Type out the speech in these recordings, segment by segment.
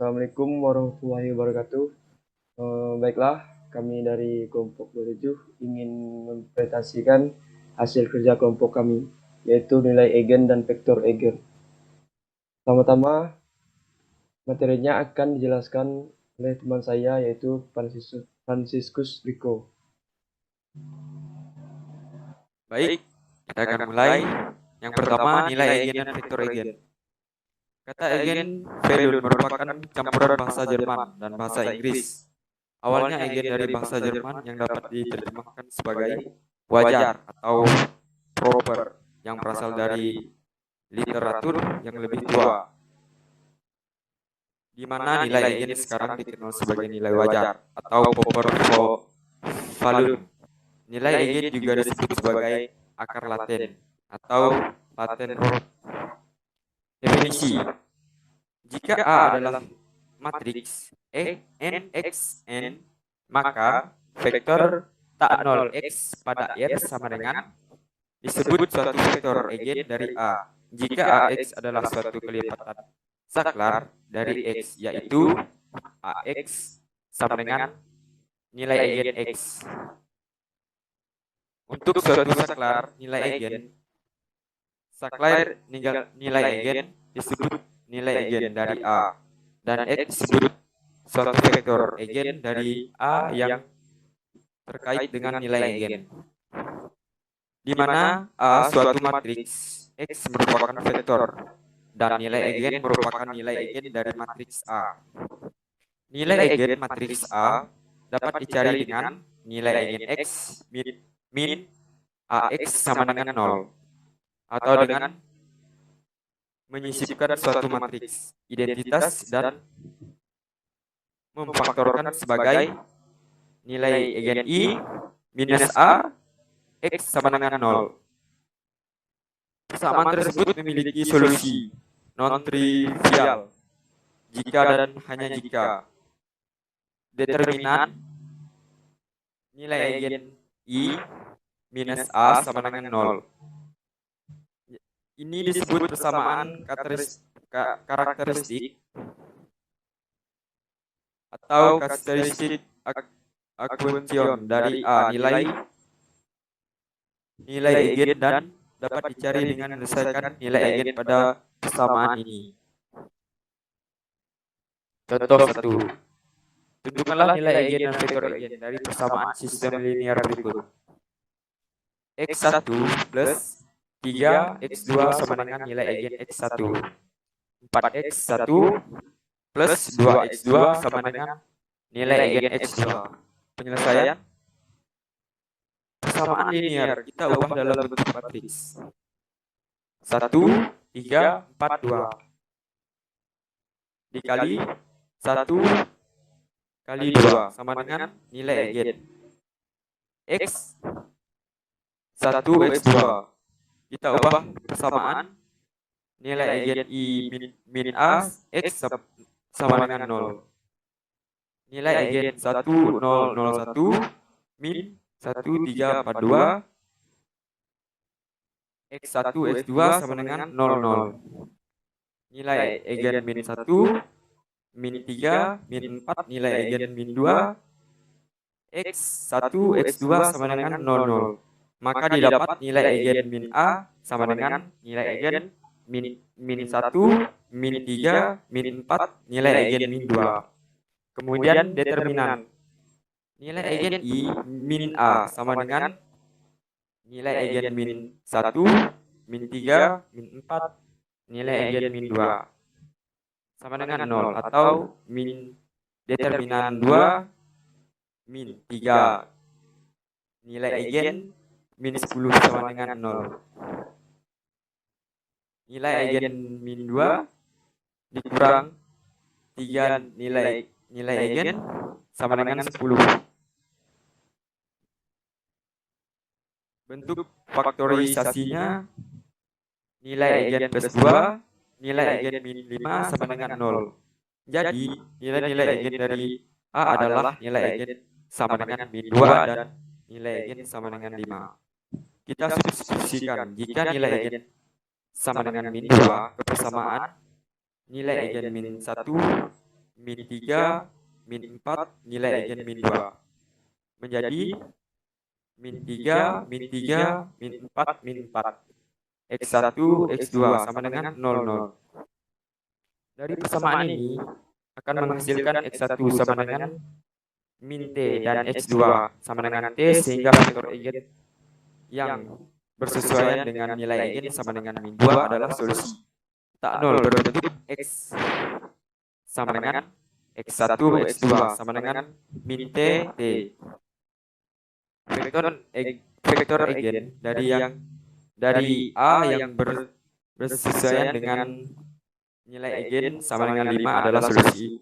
Assalamualaikum warahmatullahi wabarakatuh. Baiklah, kami dari kelompok 27 ingin mempresentasikan hasil kerja kelompok kami, yaitu nilai eigen dan vektor eigen. Pertama-tama, materinya akan dijelaskan oleh teman saya, yaitu Franciscus Rico. Baik, kita akan mulai. Yang pertama, nilai eigen dan vektor eigen. Kata eigen value merupakan campuran bahasa Jerman dan bahasa Inggris. Awalnya eigen dari bahasa Jerman yang dapat diterjemahkan sebagai wajar atau proper yang berasal dari literatur yang lebih tua, di mana nilai eigen sekarang dikenal sebagai nilai wajar atau proper value. Nilai eigen juga disebut sebagai akar laten atau laten root. Definisi: jika A adalah matriks nxn, maka vektor tak 0x pada R sama dengan disebut suatu vektor eigen dari A. Jika AX adalah suatu kelipatan saklar dari X, yaitu AX sama dengan nilai eigen X. Untuk suatu saklar nilai eigen, saklar nilai eigen disebut nilai eigen dari A, dan X disebut suatu vektor eigen dari A yang terkait dengan nilai eigen, di mana A suatu matriks, X merupakan vektor, dan nilai eigen merupakan nilai eigen dari matriks A. Nilai eigen matriks A dapat dicari dengan nilai eigen X min AX sama dengan 0, atau dengan menyisipkan suatu matriks identitas dan memfaktorkan sebagai nilai eigen I minus A X sama dengan 0. Persamaan tersebut memiliki solusi non-trivial jika dan hanya jika determinan nilai eigen I minus A sama dengan 0. Ini disebut persamaan karakteristik atau karakteristik akuension dari A nilai eigen, dan dapat dicari dengan menyelesaikan nilai eigen pada persamaan ini. Contoh 1. Tentukanlah nilai eigen dan vektor eigen dari persamaan sistem linear berikut. X1 plus 3x2 sama dengan nilai eigen x1. 4x1 plus 2x2 sama dengan nilai eigen x2. Penyelesaian persamaan linear kita ubah dalam bentuk matriks 1, 3, 4, 2 dikali 1 kali 2 sama dengan nilai eigen X 1 x2. Kita ubah persamaan nilai eigen I min A X sama dengan 0. Nilai eigen 1 0 0 1 min 1 3 4 2 X1 X2 sama dengan 0 0. Nilai eigen min 1 min 3 min 4 nilai eigen min 2 X1 X2 sama dengan 0 0. Maka didapat nilai eigen min A sama dengan nilai eigen min 1, min 3, min 4, nilai eigen min 2. Kemudian determinan nilai eigen I min A sama dengan nilai eigen min 1, min 3, min 4, nilai eigen min 2 sama dengan 0, atau min determinan 2 min 3 nilai eigen min 10 sama dengan 0. Nilai eigen min 2 dikurang 3 nilai eigen sama dengan 10. Bentuk faktorisasinya nilai eigen plus 2, nilai eigen min 5 sama dengan 0. Jadi nilai eigen dari A adalah nilai eigen sama dengan min 2 dan nilai eigen sama dengan 5. Kita substitusikan jika nilai eigen sama dengan min 2 ke persamaan nilai eigen min 1 min 3, min 4, nilai egen min 2. Menjadi min 3, min 3, min 4, min 4. X1, X2 sama dengan 0, 0. Dari persamaan ini akan menghasilkan X1 sama dengan min T dan X2 sama dengan T, sehingga vektor egen yang bersesuaian dengan nilai egen sama dengan min 2 adalah solusi tak 0 berbentuk X sama dengan X1, X2 sama dengan min T, T. Vektor egen dari A yang bersesuaian dengan nilai egen sama dengan 5 adalah solusi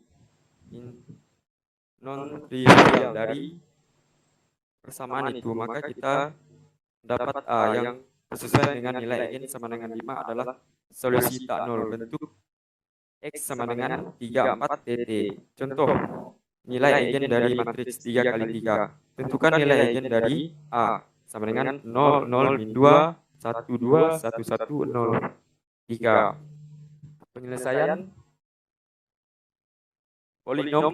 non trivial dari persamaan itu. Maka kita dapat A yang bersesuaian dengan nilai egen sama dengan 5 adalah solusi tak 0 bentuk X sama dengan 3, 4, TT. Contoh, nilai egen dari matriks 3 kali 3. Tentukan nilai egen dari A sama dengan 0, 0, min 2, 1, 2, 1, 1, 0, 3. Penyelesaian polinom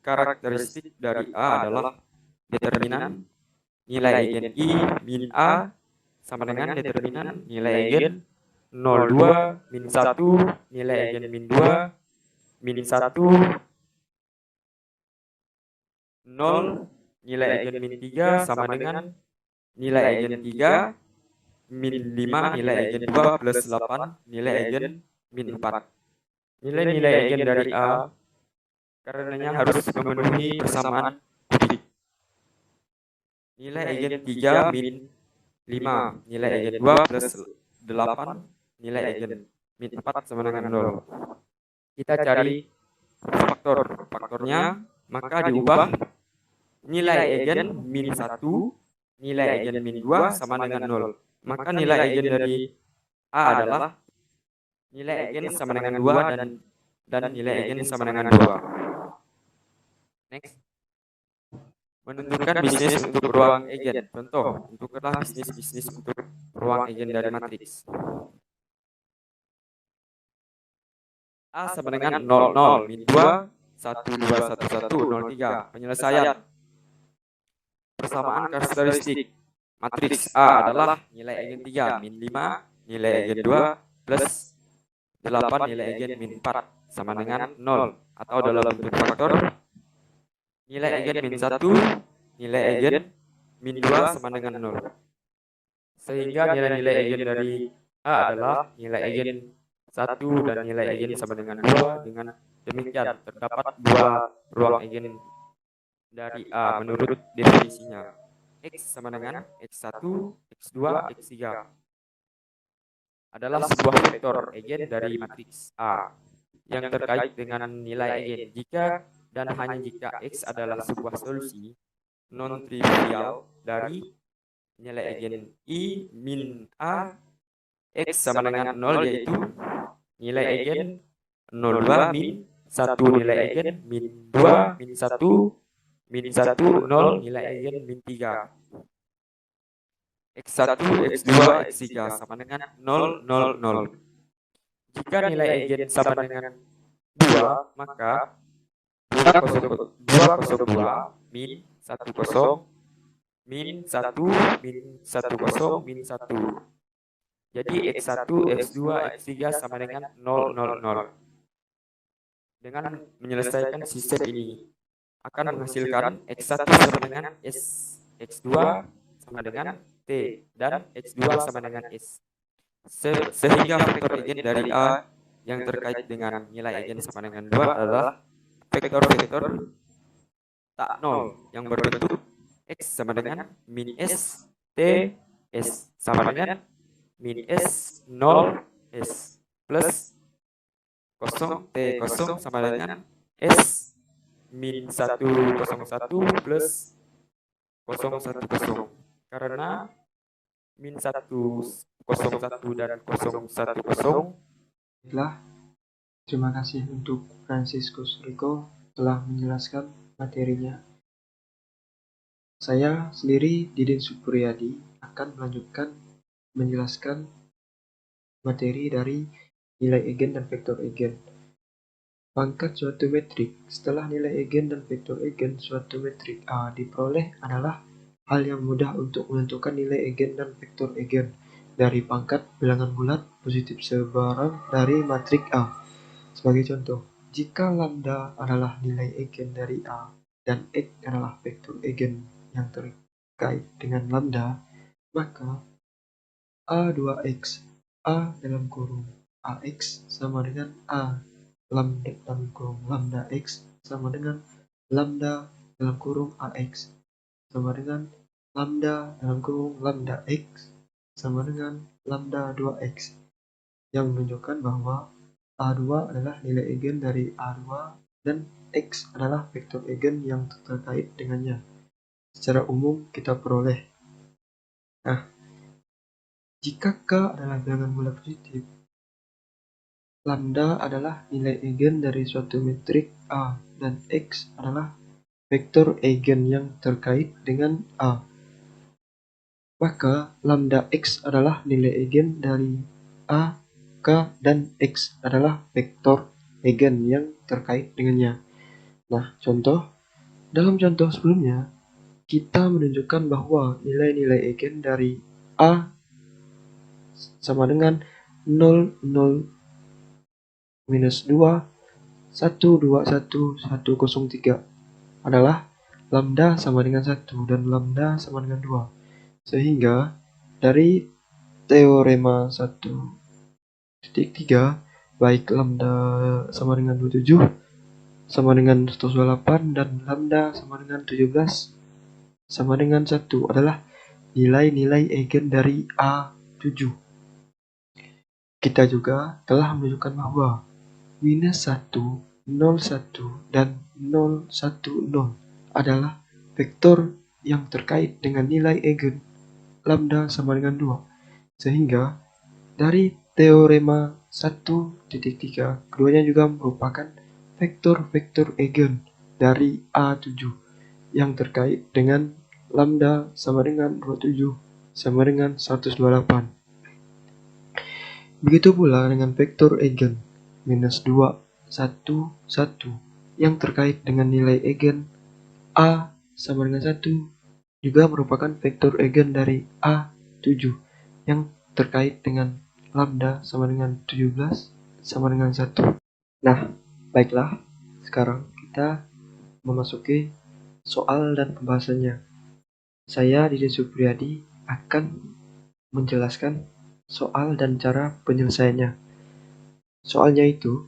karakteristik dari A adalah determinan nilai egen I min A sama dengan determinan nilai egen 02, min 1, nilai egen min 2, min 1, 0, nilai egen min 3 sama dengan nilai egen 3, min 5, nilai egen 2, plus 8, nilai egen min 4. Nilai-nilai egen dari A karenanya harus memenuhi persamaan kubik. Nilai egen 3 min 5, nilai egen 2 plus 8, nilai egen min 4 sama dengan 0. Kita cari faktornya, maka diubah nilai egen min 1, nilai egen min 2 sama dengan 0. Maka nilai egen dari A adalah nilai egen sama dengan 2 dan nilai egen sama dengan 2. Next. Menentukan bisnis untuk ruang egen. Contoh, tentukanlah bisnis untuk ruang egen dari matriks. A sama dengan 0, 0, min 2, 1, 2, 1, 1, 0, 3. Penyelesaian persamaan karakteristik matriks A adalah nilai egen 3, min 5, nilai egen 2, plus 8, nilai egen min 4 sama dengan 0. Atau dalam bentuk faktor, nilai egen min 1, nilai egen min 2 sama dengan 0. Sehingga nilai-nilai egen dari A adalah nilai egen 1 dan nilai egen sama dengan 2. Dengan demikian terdapat dua ruang egen dari A menurut definisinya. X sama dengan X1, X2, X3 adalah sebuah vektor egen dari matriks A yang terkait dengan nilai egen jika dan hanya jika X adalah sebuah solusi non-trivial dari nilai egen I min A. X sama dengan 0 yaitu nilai egen 02 min 1, nilai egen min 2, min 1, min 1, 0, nilai egen min 3. X1, X2, X3 sama dengan 0, 0, 0. Jika nilai egen sama dengan 2, maka 202 min 10 min 1, min 10, min 1. Jadi X1, X2, X3 sama dengan 0, 0, 0. Dengan menyelesaikan sistem ini akan menghasilkan X1 sama dengan S, X2 sama dengan T, dan X2 sama dengan S. Sehingga vektor egen dari A yang terkait dengan nilai egen sama dengan 2 adalah vektor-vektor tak 0 yang berbentuk X sama dengan min S, T, S sama dengan min S, 0, S, plus 0, T, 0 sama dengan S, min 1, 0, 1, plus 0, 1, 0. Karena min 1, 0, 1 dan 0, 1, 0. Baiklah, terima kasih untuk Franciscus Rico telah menjelaskan materinya. Saya sendiri, Didin Supriyadi, akan melanjutkan menjelaskan materi dari nilai egen dan vektor egen. Pangkat suatu metrik setelah nilai eigen dan vektor eigen suatu metrik A diperoleh adalah hal yang mudah untuk menentukan nilai eigen dan vektor eigen dari pangkat bilangan bulat positif sebarang dari matrik A. Sebagai contoh, jika lambda adalah nilai eigen dari A dan X adalah vektor eigen yang terkait dengan lambda, maka A2X, A dalam kurung AX sama dengan A lambda dalam kurung lambda X sama dengan lambda dalam kurung AX sama dengan lambda dalam kurung lambda X sama dengan lambda 2X, yang menunjukkan bahwa A2 adalah nilai eigen dari A2 dan X adalah vektor eigen yang terkait dengannya. Secara umum kita peroleh. Nah, jika K adalah bilangan bulat positif, lambda adalah nilai eigen dari suatu metrik A dan X adalah vektor eigen yang terkait dengan A. Maka lambda X adalah nilai eigen dari A, K, dan X adalah vektor eigen yang terkait dengannya. Nah, dalam contoh sebelumnya, kita menunjukkan bahwa nilai-nilai eigen dari A sama dengan 0, 0, minus 2, 1, 2, 1, 1, 0, 3 adalah lambda sama dengan 1 dan lambda sama dengan 2. Sehingga dari teorema 1.3, baik lambda sama dengan 27 sama dengan 128 dan lambda sama dengan 17 sama dengan 1 adalah nilai-nilai eigen dari A7. Kita juga telah menunjukkan bahwa minus 1, 0, 1, dan 0, 1, 0 adalah vektor yang terkait dengan nilai eigen lambda sama dengan 2. Sehingga dari teorema 1.3, keduanya juga merupakan vektor-vektor eigen dari A7 yang terkait dengan lambda sama dengan 27 sama dengan 128. Begitu pula dengan vektor eigen minus 2, 1, 1 yang terkait dengan nilai eigen A sama dengan 1 juga merupakan vektor eigen dari A7 yang terkait dengan lambda sama dengan 17 sama dengan 1. Nah, baiklah, sekarang kita memasuki soal dan pembahasannya. Saya, Didi Supriyadi, akan menjelaskan soal dan cara penyelesaiannya. Soalnya itu,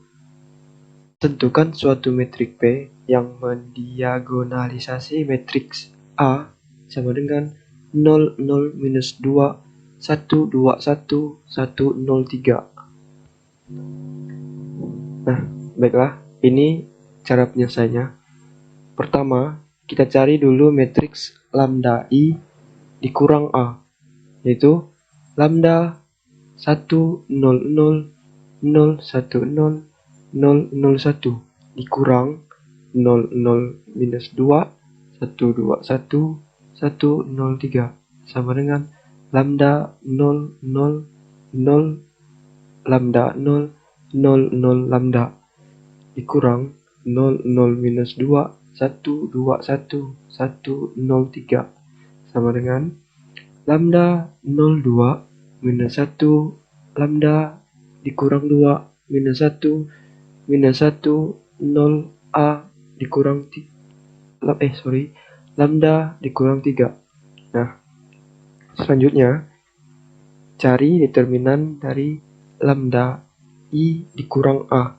tentukan suatu metrik P yang mendiagonalisasi matriks A sama dengan 0, 0, minus 2, 1, 2, 1, 1, 0, 3. Nah, baiklah, ini cara penyelesaiannya. Pertama, kita cari dulu matriks lambda I dikurang A, yaitu lambda 1, 0, 0, 0, 1, 0, 0, 0, 1 dikurang 0, 0, minus 2, 1, 2, 1, 1, 0, 3 sama dengan lambda 0, 0, 0, lambda 0, 0, 0, lambda dikurang 0, 0, minus 2, 1, 2, 1, 1, 0, 3 sama dengan lambda 0, 2, minus 1, lambda dikurang 2, minus 1, minus 1, 0, A dikurang lambda dikurang 3. Nah, selanjutnya, cari determinan dari lambda I dikurang A.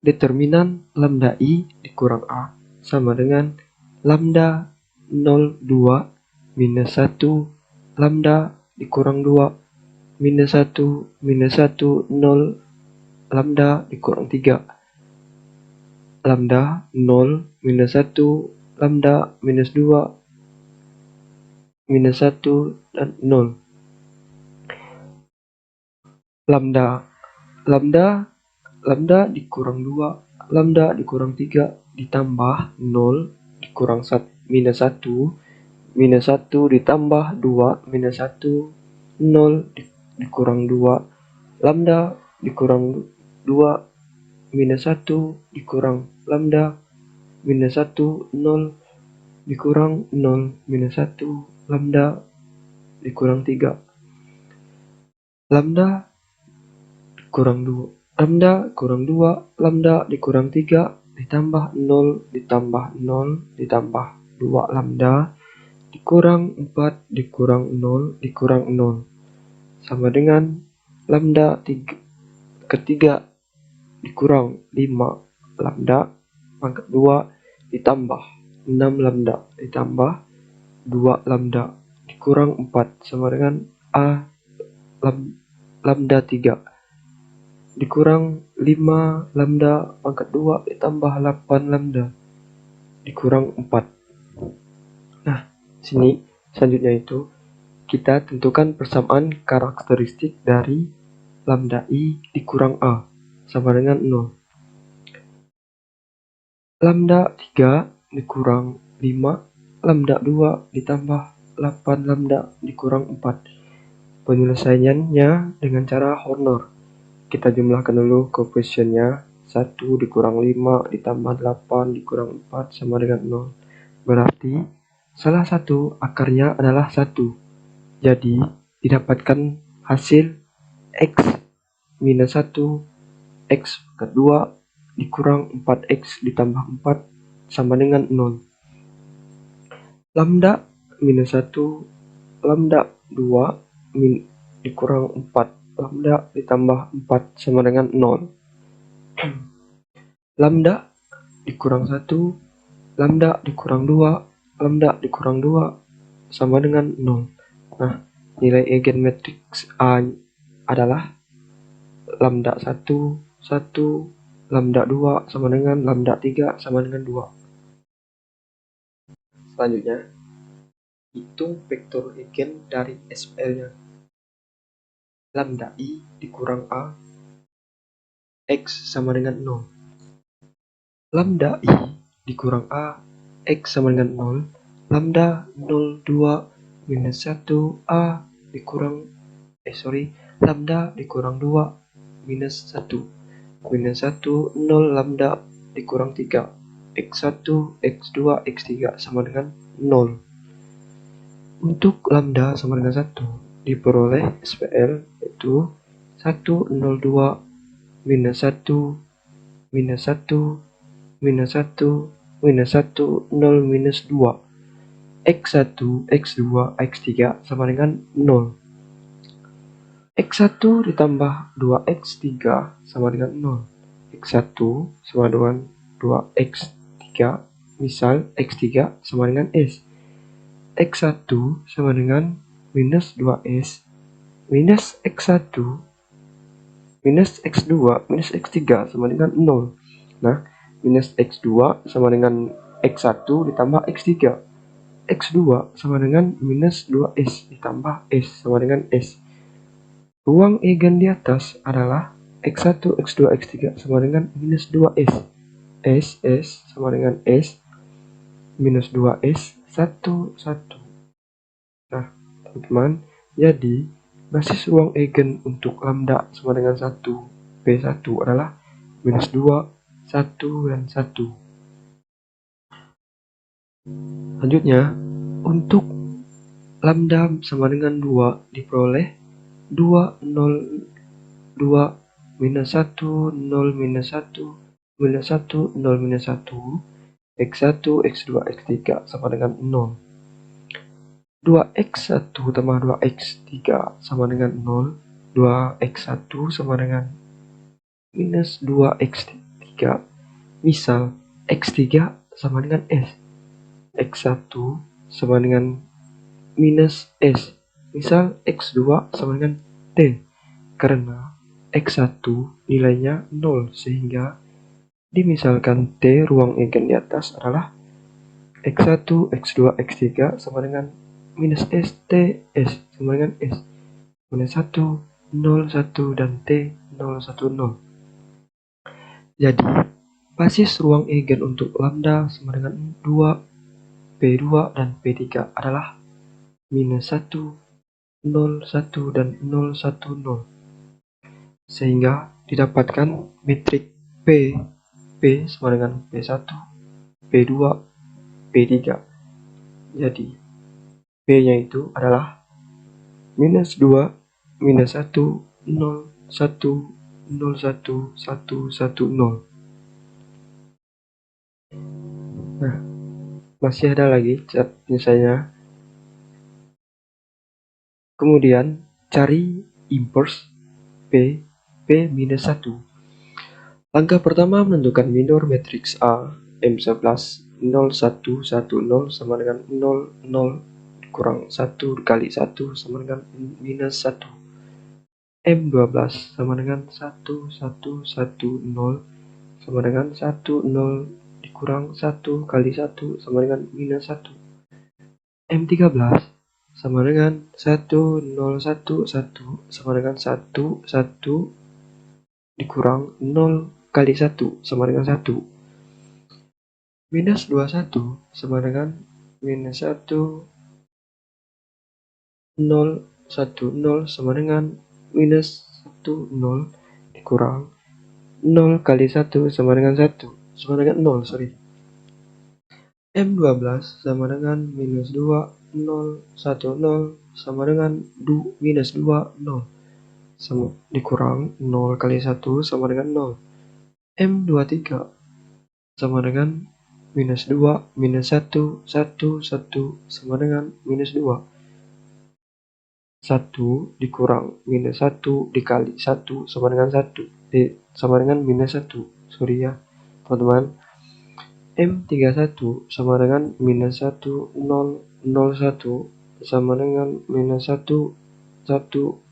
Determinan lambda I dikurang A sama dengan lambda 0, 2, minus 1, lambda dikurang 2, minus 1, minus 1, 0, lambda dikurang 3. Lambda 0, minus 1, lambda minus 2, minus 1, dan 0. Lambda dikurang 2, lambda dikurang 3, ditambah 0, dikurang minus 1, minus 1 ditambah 2, minus 1, 0, dikurang 2, lambda dikurang 2, minus 1 dikurang lambda minus 1, 0 dikurang 0 minus 1 lambda dikurang 3. Lambda kurang 2. Lambda kurang 2, lambda dikurang 3 ditambah 0 ditambah 0 ditambah 2 lambda dikurang 4 dikurang 0 dikurang 0 sama dengan lambda ketiga dikurang 5 lambda pangkat 2 ditambah 6 lambda ditambah 2 lambda dikurang 4 sama dengan A lambda 3 dikurang 5 lambda pangkat 2 ditambah 8 lambda dikurang 4. Nah, sini selanjutnya itu kita tentukan persamaan karakteristik dari lambda I dikurang A sama dengan 0. Lambda 3 dikurang 5 lambda 2 ditambah 8 lambda dikurang 4. Penyelesaiannya dengan cara honor. Kita jumlahkan dulu koefisiennya. 1 dikurang 5 ditambah 8 dikurang 4 sama dengan 0. Berarti salah satu akarnya adalah 1. Jadi didapatkan hasil X minus 1 X kedua dikurang 4X ditambah 4 sama dengan 0. Lambda minus 1 lambda 2 dikurang 4 lambda ditambah 4 sama dengan 0. Lambda dikurang 1 lambda dikurang 2 lambda dikurang 2 sama dengan 0. Nah, nilai eigenmatriks A adalah lambda 1 1 lambda 2 sama dengan lambda 3 sama dengan 2. Selanjutnya, hitung vektor eigen dari SPL-nya. Lambda I dikurang A X sama dengan 0. Lambda I dikurang A X sama dengan 0. Lambda 02 minus 1 A dikurang lambda dikurang 2 minus 1 minus 1 0 lambda dikurang 3 X1 X2 X3 sama dengan 0. Untuk lambda sama dengan 1 diperoleh SPL yaitu 102 minus 1 minus 1 minus 1 minus 1 0 minus 2 X1 X2 X3 sama dengan 0. X1 ditambah 2X3 sama dengan 0. X1 sama dengan 2X3 misal X3 sama dengan S. X1 sama dengan minus 2S minus X1 minus X2 minus X3 sama dengan 0. Nah, minus X2 sama dengan X1 ditambah X3. X2 sama dengan minus 2S ditambah S sama dengan S. Ruang eigen di atas adalah X1, X2, X3 sama dengan minus 2S. S sama dengan S minus 2S 1, 1. Nah, teman-teman, jadi basis ruang eigen untuk lambda sama dengan 1 P1 adalah minus 2, 1, dan 1. Lanjutnya, untuk lambda sama dengan 2 diperoleh 2, 0, 2, minus 1, 0, minus 1, minus 1, 0, minus 1, X1, X2, X3 sama dengan 0. 2x1 tambah 2x3 sama dengan 0. 2x1 sama dengan minus 2x3. Misal x3 sama dengan s. x1 sama dengan minus s. Misal x2 sama dengan t. Karena x1 nilainya 0 sehingga dimisalkan t ruang eigen di atas adalah x1, x2, x3 sama dengan minus S, T, S sama dengan S. Minus 1, 0, 1, dan T, 0, 1, 0. Jadi, basis ruang eigen untuk lambda sama dengan 2, P2, dan P3 adalah minus 1, 0, 1, dan 0, 1, 0. Sehingga didapatkan metrik P sama dengan P1, P2, P3. Jadi P-nya itu adalah minus 2, minus 1, 0, 1, 0, 1, 1, 1, 0. Nah, masih ada lagi misalnya. Kemudian cari inverse P minus 1. Langkah pertama menentukan minor matriks A M11 0, 1, 1, 0 sama dengan 0, 0 kurang 1 kali 1 sama dengan minus 1. M12 sama dengan 1, 1, 1, 0 sama dengan 1, 0 dikurang 1 kali 1 sama dengan minus 1. M13 sama dengan 1, 0, 1, 1 sama dengan 1, 1 dikurang 0 kali 1 sama dengan 1. Minus 21 sama dengan minus 1, 0, 1, 0 sama dengan minus 1, 0 dikurang 0 kali 1 sama dengan 1 sama dengan 0, sorry. M12 sama dengan minus 2, 0, 1, 0 sama dengan minus 2, 0 sama dikurang 0 kali 1 sama dengan 0. M23 sama dengan minus 2, minus 1, 1, 1 sama dengan minus 2. 1 dikurang minus 1 dikali 1 sama dengan 1. Sama dengan minus 1. Sorry ya, teman-teman. M31 sama dengan minus 1, 0, 0, 1 sama dengan minus 1, 1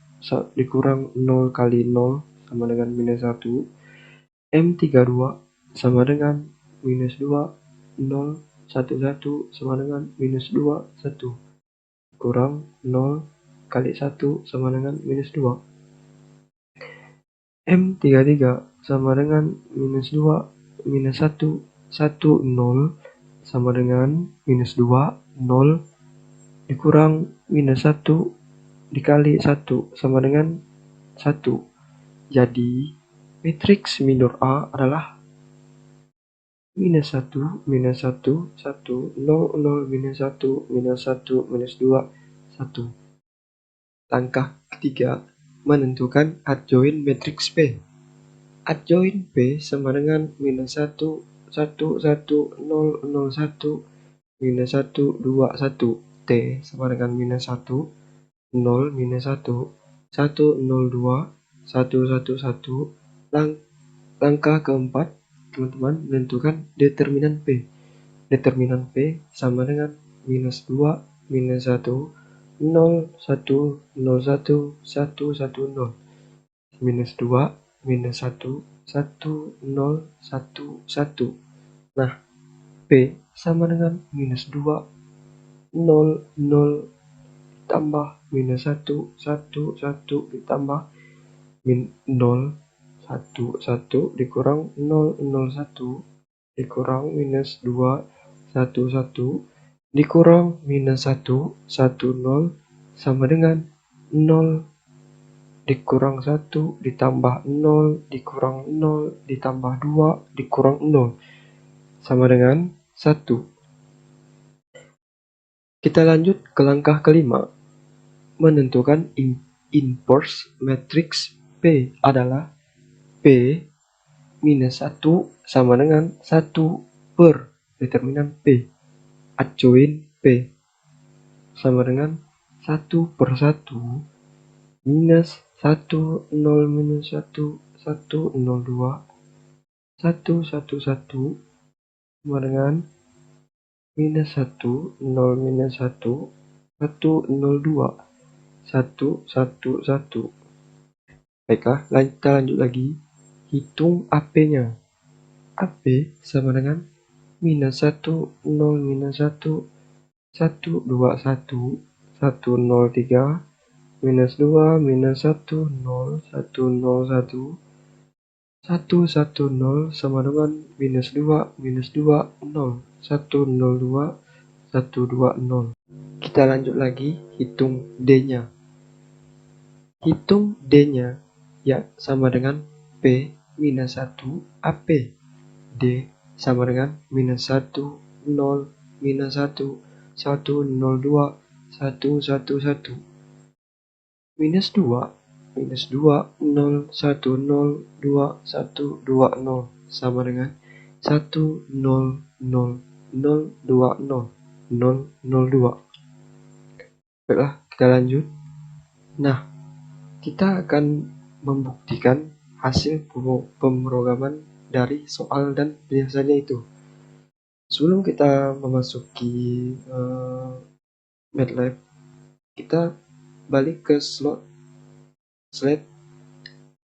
dikurang 0 kali 0 sama dengan minus 1. M32 sama dengan minus 2, 0, 1, 1 sama dengan minus 2, 1 kurang 0 kali 1 sama dengan minus 2. M33 sama dengan minus 2, minus 1, 1, 0 sama dengan minus 2, 0 dikurang minus 1 dikali 1 sama dengan 1. Jadi matriks minor A adalah minus 1, minus 1, 1, 0, 0, minus 1, minus 1, minus 2, 1. Langkah ketiga, menentukan adjoint matriks P. Adjoint P sama dengan minus 1, 1, 1, 0, 0, 1, minus 1, 2, 1. T sama dengan minus 1, 0, minus 1, 1, 0, 2, 1, 1, 1. Langkah keempat, teman-teman, menentukan determinan P. Determinan P sama dengan minus 2, minus 1, 0, 1, 0, 1, 1, 1, 0. Minus 2, minus 1, 1, 0, 1, 1. Nah, P sama dengan minus 2, 0, 0 ditambah minus 1, 1, 1 ditambah 0, 1, 1 dikurang 0, 0, 1 dikurang minus 2, 1, 1 dikurang minus 1, 1, 0 sama dengan 0 dikurang 1 ditambah 0 dikurang 0 ditambah 2 dikurang 0 sama dengan 1. Kita lanjut ke langkah kelima. Menentukan inverse matriks P adalah P minus 1 sama dengan 1 per determinan P. Adjoint P sama dengan 1 per 1 minus 1, 0, minus 1, 1, 0, 2, 1, 1, 1 sama dengan minus 1, 0, minus 1, 1, 0, 2, 1, 1, 1. Baiklah, kita lanjut lagi. Hitung AP-nya. AP sama dengan minus 1, 0, minus 1, 1, 2, 1, 1, 0, 3, minus 2, minus 1, 0, 1, 0, 1, 1, 1, 0 sama dengan minus 2, minus 2, 0, 1, 0, 2, 1, 2, 0. Kita lanjut lagi, hitung D-nya. Hitung D-nya ya sama dengan P minus 1 AP. D sama dengan minus 1, 0, minus 1, 1, 0, 2, 1, 1, 1. Minus 2, minus 2, 0, 1, 0, 2, 1, 2, 0. Sama dengan 1, 0, 0, 0, 2, 0, 0, 0, 2. Baiklah, kita lanjut. Nah, kita akan membuktikan hasil pemrograman dari soal dan biasanya itu. Sebelum kita memasuki MATLAB, kita balik ke slide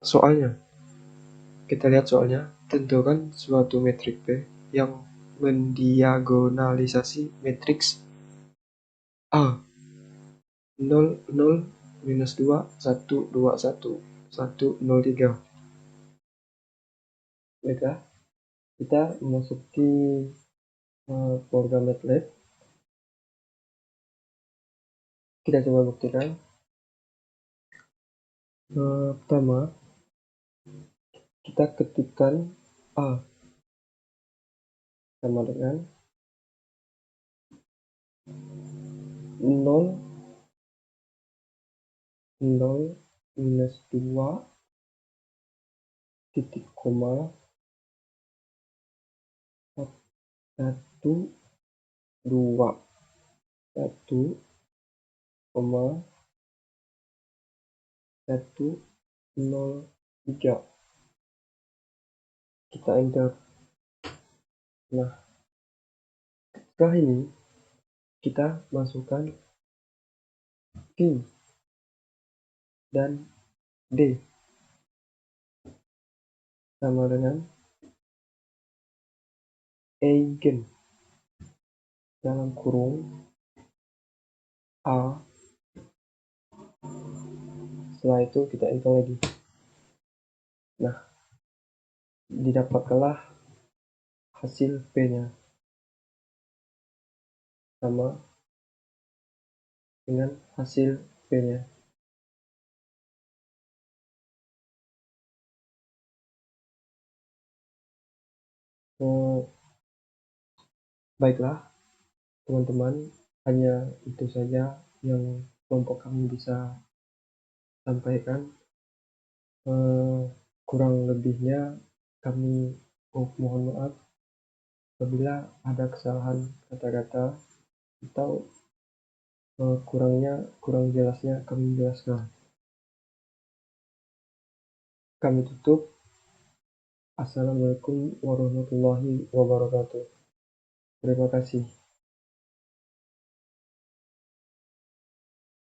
soalnya. Kita lihat soalnya, tentukan suatu metrik P yang mendiagonalisasi matriks A 0, 0, minus 2, 1, 2, 1, 1, 0, 3. Baiklah, kita memasuki program MATLAB. Kita coba buktikan. Pertama, kita ketikkan A sama dengan 0, 0, minus 2, titik koma, 1, 2, 1, koma, 1, 0, 3. Kita enter. Nah, setelah ini kita masukkan Q dan D sama dengan eigen dalam kurung A. Setelah itu kita enter lagi. Nah, didapatkanlah hasil P-nya sama dengan hasil P-nya. Baiklah, teman-teman, hanya itu saja yang kelompok kami bisa sampaikan. Kurang lebihnya kami mohon maaf apabila ada kesalahan kata-kata atau kurang jelasnya kami jelaskan. Kami tutup. Assalamualaikum warahmatullahi wabarakatuh. Terima kasih.